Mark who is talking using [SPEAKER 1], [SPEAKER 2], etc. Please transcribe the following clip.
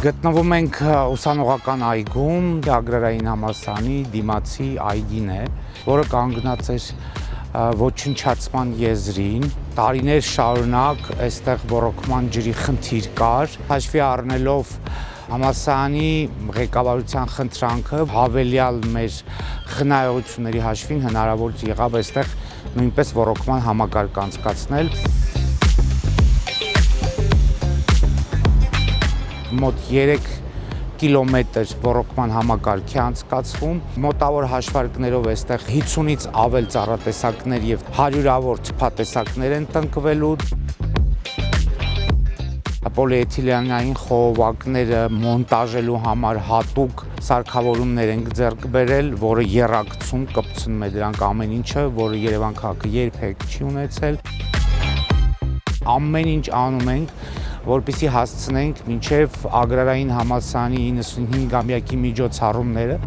[SPEAKER 1] Գտնվում ենք ուսանողական այգում, Ագրարային համալսարանի դիմացի այգին է, որը կանգնած է ոչնչացման եզրին։ Տարիներ շարունակ այստեղ ոռոգման ջրի խնդիր կար, հաշվի առնելով համալսարանի ղեկավարության խնդրանքը, հավելյալ մեր խնայողությունների հաշվին հնարավոր եղավ այստեղ նույնպես ոռոգման համակարգ անցկացնել։ Մոտ 3 կիլոմետր ոռոգման համակարգ է անցկացվում, մոտավոր հաշվարկներով այստեղ 50-ից ավել ծառատեսակներ եւ հարյուրավոր թփատեսակներ են տնկվելու։ Պոլիէթիլենային խողովակները մոնտաժելու համար հատուկ սարքավորումներ ենք ձեռք բերել, որը եռակցում կպցնում է դրանք ամեն ինչը, որը Երևան քաղաքը երբեք չի ունեցել։ Ամեն ինչ անում ենք, որպեսզի հասցնենք մինչև Ագրարային համալսարանի 95-ամյակի միջոցառումները։